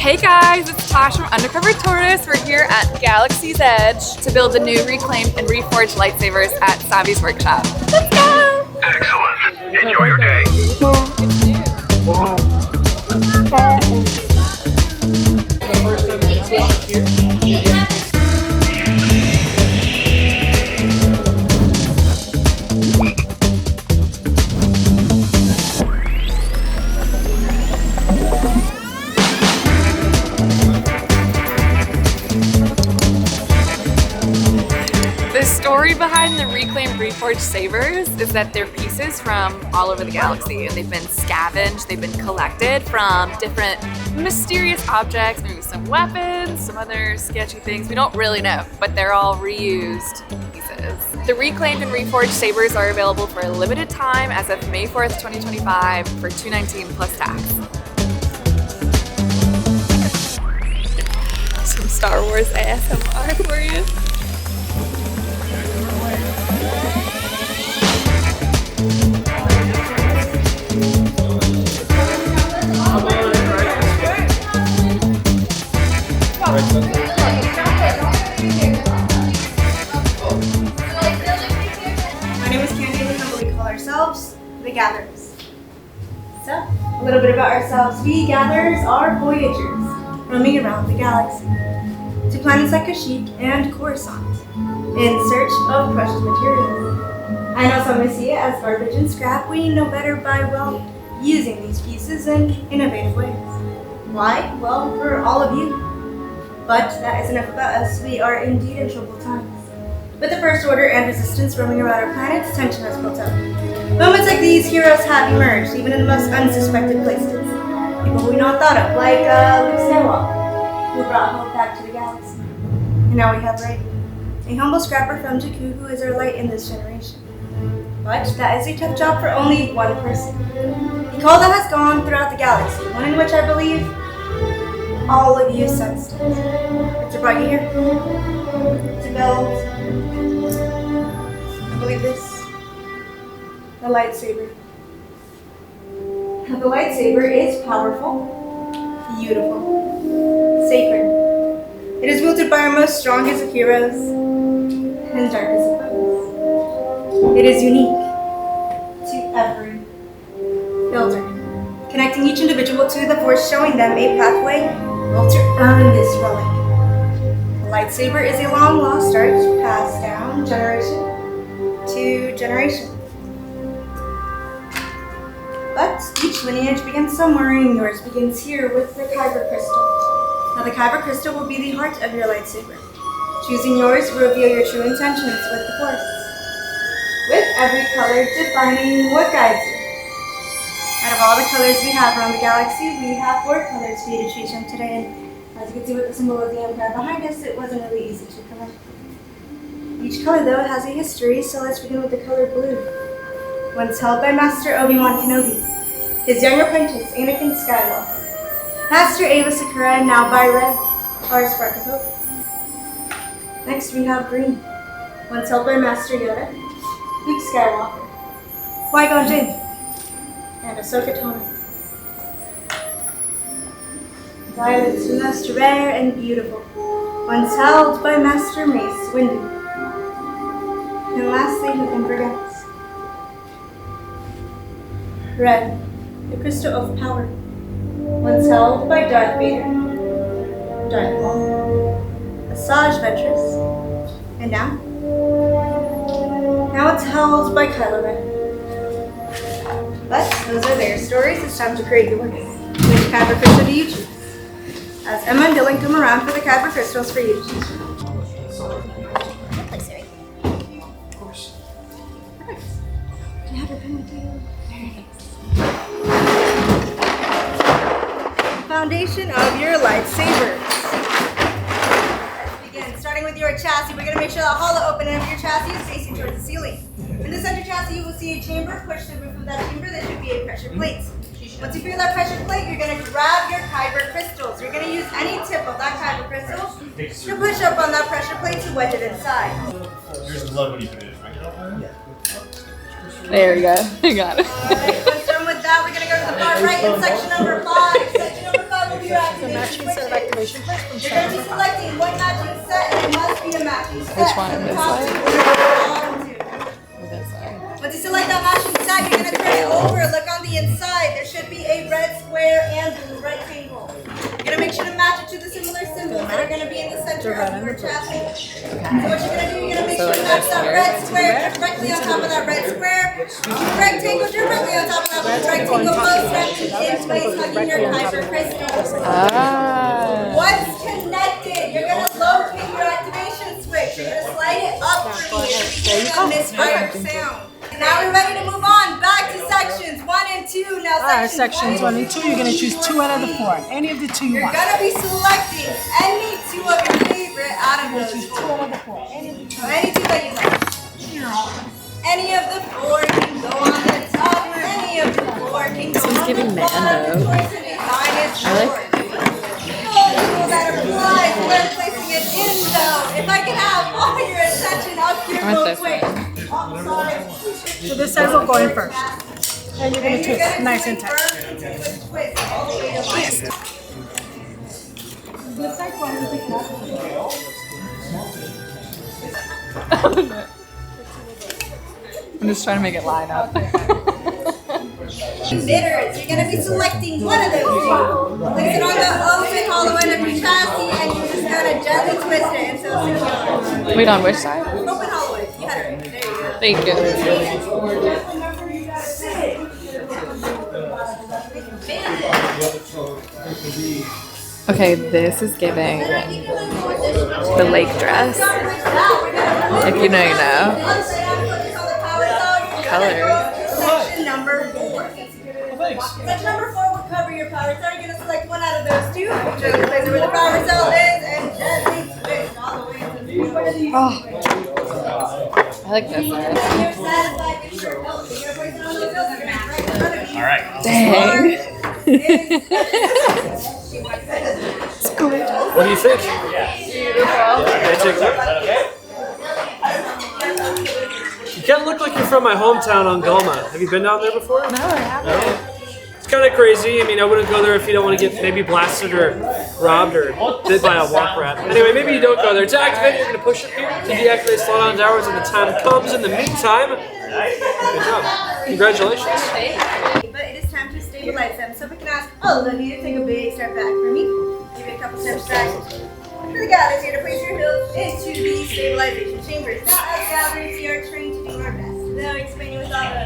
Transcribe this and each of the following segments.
Hey guys, it's Tosh from Undercover Taurus. We're here at Galaxy's Edge to build the new reclaimed and reforged lightsabers at Savi's workshop. Let's go! Excellent. Enjoy your day. The story behind the reclaimed reforged sabers is that they're pieces from all over the galaxy, and they've been scavenged, they've been collected from different mysterious objects, maybe some weapons, some other sketchy things, we don't really know, but they're all reused pieces. The reclaimed and reforged sabers are available for a limited time as of May 4th, 2025 for $219 plus tax. Some Star Wars ASMR for you. My name is Candy and we call ourselves the Gatherers. So, a little bit about ourselves. We Gatherers are voyagers roaming around the galaxy to planets like Kashyyyk and Coruscant in search of precious materials. I know some may see it as garbage and scrap. We know better by, well, using these pieces in innovative ways. Why? Well, for all of you. But that is enough about us. We are indeed in troubled times. With the First Order and Resistance roaming around our planet, tension has built up. Moments like these, heroes have emerged, even in the most unsuspected places. People we not thought of, like Luke Skywalker, who brought hope back to the galaxy. And now we have Rey, a humble scrapper from Jakku who is our light in this generation. But that is a tough job for only one person. The call that has gone throughout the galaxy, one in which I believe all of you sensed it. It's brought you here to build, I believe this, a lightsaber. Now, the lightsaber is powerful, beautiful, sacred. It is wielded by our most strongest of heroes and darkest of foes. It is unique to every builder, connecting each individual to the Force, showing them a pathway to earn this relic. The lightsaber is a long lost art passed down generation to generation. But each lineage begins somewhere, and yours begins here with the Kyber crystal. Now the Kyber crystal will be the heart of your lightsaber. Choosing yours will reveal your true intentions with the Force, with every color defining what guides you. Out of all the colors we have around the galaxy, we have 4 colors for you to choose from today, and as you can see with the symbol of the Empire behind us, it wasn't really easy to collect. Each color, though, has a history, so let's begin with the color blue. Once held by Master Obi-Wan Kenobi, his young apprentice, Anakin Skywalker, Master Aayla Secura, and now by Rey, our spark of hope. Next, we have green. Once held by Master Yoda, Luke Skywalker, Qui-Gon Jinn, and Ahsoka Tano. Violets, the most rare and beautiful, once held by Master Mace Windu. And lastly, who can forget? Red, the crystal of power, once held by Darth Vader, Darth Maul, Asajj Ventress, and now it's held by Kylo Ren. But those are their stories. It's time to create yours. Which Kyber crystal do you choose? As Emma and Dylan come around for the Kyber crystals for you to choose. Place it right here. Of course. Perfect. Do you have your pen with you? Very nice. Foundation of your lightsabers. Let's begin. Starting with your chassis, we're going to make sure the hollow opening of your chassis is facing towards the ceiling. In the center chassis, you will see a chamber. Push the roof of that chamber. There should be a pressure plate. Once you feel that pressure plate, you're going to grab your Kyber crystals. You're going to use any tip of that Kyber crystal to push up on that pressure plate to wedge it inside. There's blood when you put it in, right? There we go. I got it. Alright, once done with that, we're going to go to the far right in section number 5. Section number 5 will be your activation quick shake. You're going to be selecting one matching set, and it must be a matching set. Which one? From the This top side? to the bottom two. Once you select that matching set, you're going to turn it over. Look on the inside. There should be a red square and blue rectangle. You're going to make sure to match it to the similar symbols that are going to be in the center of your chassis. So what you're going to do, you're going to make sure to match that red square directly on top of that red square. Rectangle directly on top of that rectangle. Both snapping in place, hugging your Kyber crystal. Once connected, you're going to locate your activation switch. You're going to slide it up for me. You're going to misfire sound. Now we're ready to move on. Back to sections 1 and 2. Now Sections 1 and 2, you're going to choose 2 out of the 4. Any of the 2 you You're want. going to be selecting any 2 of your favorite out of those 4. 2 out of the 4. Any of the 2. So any 2 that you like. Any of the 4 can go on the top. Any of the 4 can go on giving the bottom. Mando. Of course, the design is I like- yours. Oh, that applies. We're placing it in though. If I can have all your attention up here I want real this quick. one. Oh, sorry. So this side will go in first. And you're going to You're twist gonna nice do and a tight. firm continuous twist all the way to left. This side, go ahead and pick it up. I'm just trying to make it line up. Knitters, you're going to be selecting one of those 2. Place it on the open hollow end of your chassis and you're just going to gently twist it until it's secure. Wait, on which side? Open hollow end. You had it right. There you go. Thank you. Okay, this is giving the lake dress. If you know, you know. Color. Section number 4. Section number 4 will cover your power cell. You're going to select one out of those 2. Gently place it where the power cell is and gently twist all the way to the I like this one. You're satisfied with your belt. You're going to place it on those hills. You're going to right in front of you. All right. Dang. What do you think? You kind of look like you're from my hometown on Goma. Have you been down there before? No, I haven't. It's kind of crazy. I mean, I wouldn't go there if you don't want to get maybe blasted or robbed or bit by a walk rat. Anyway, maybe you don't go there. To activate, you're going to push it here to deactivate slowdown hours when the time comes. In the meantime, good job. Congratulations. But it is time to stabilize them. So we can ask all of you to take a big step back for me. Give it a couple steps back. For the gathers here to place your heels into the stabilization chambers. Now as gathers, we are trained to do our best. Though explaining with all the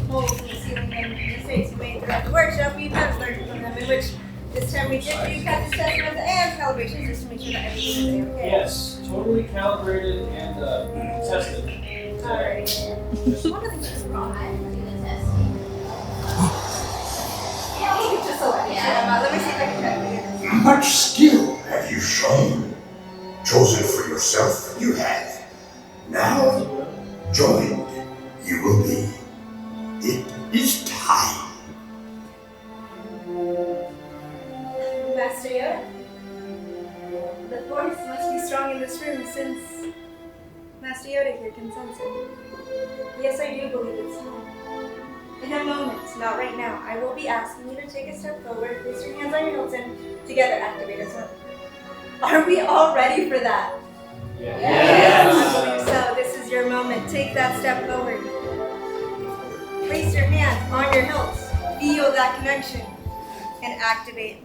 holes in the ceiling and mistakes we made throughout the workshop, we have learned from them, in which this time we did do cut assessments and calibrations just to make sure that everything is okay. Yes, totally calibrated and tested. Alright. One of the things wrong. Just a little. Let me see if I can try it. Much skill have you shown. Chosen for yourself, you have. Now, joined, you will be. It is time. Master Yoda, the force must be strong in this room since Master Yoda here can sense it. Yes, I do believe it's time. In a moment, not right now, I will be asking you to take a step forward, place your hands on your hips, and together activate us up. Are we all ready for that? Yes. I believe so. This is your moment. Take that step forward. Place your hands on your hilts. Feel that connection and activate.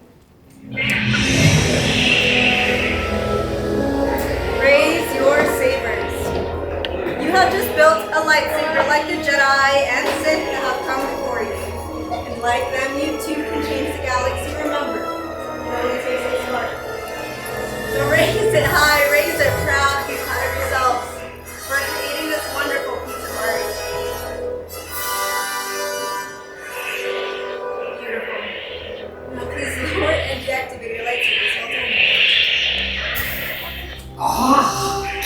Raise your sabers. You have just built a lightsaber like the Jedi and Sith that have come before you. And like them, you too can change the galaxy. Remember, it only takes a spark. So raise it high, raise it proud, be proud of yourselves for creating this wonderful piece of art. Beautiful. Now please lower and deactivate your lightsabers.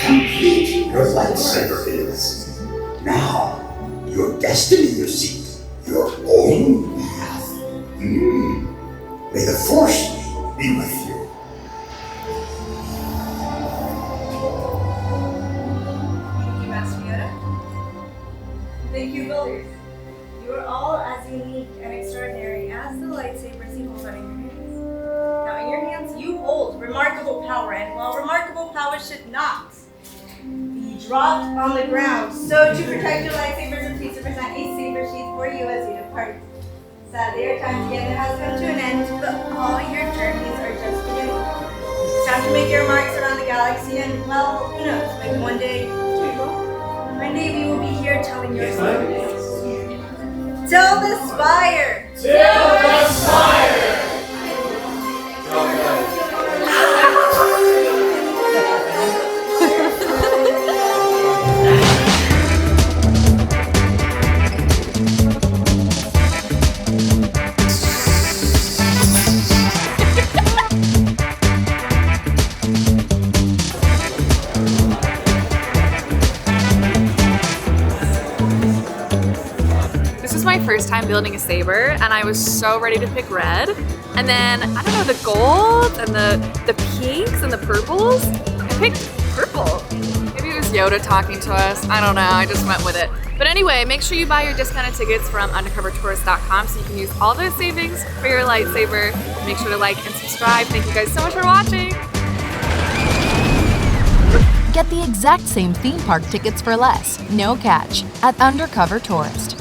Complete your lightsaber is. Now, your destiny you seek, your own path. May the Force be with you. Thank you, Master Yoda. Thank you, builders. You are all as unique and extraordinary as the lightsabers you hold on in your hands. Now and while remarkable powers should not be dropped on the ground. So to protect your lightsabers, and please to present a saber sheath for you as you depart. Sadly, your time together has come to an end, but all your journeys are just beginning. It's time to make your marks around the galaxy, and well, who knows, maybe one day we will be here telling your stories. Till the Spire! This was my first time building a saber, and I was so ready to pick red. And then, I don't know, the golds and the pinks and the purples. I picked purple. Maybe it was Yoda talking to us. I don't know, I just went with it. But anyway, make sure you buy your discounted tickets from undercovertourist.com so you can use all those savings for your lightsaber. Make sure to like and subscribe. Thank you guys so much for watching. Get the exact same theme park tickets for less, no catch, at Undercover Tourist.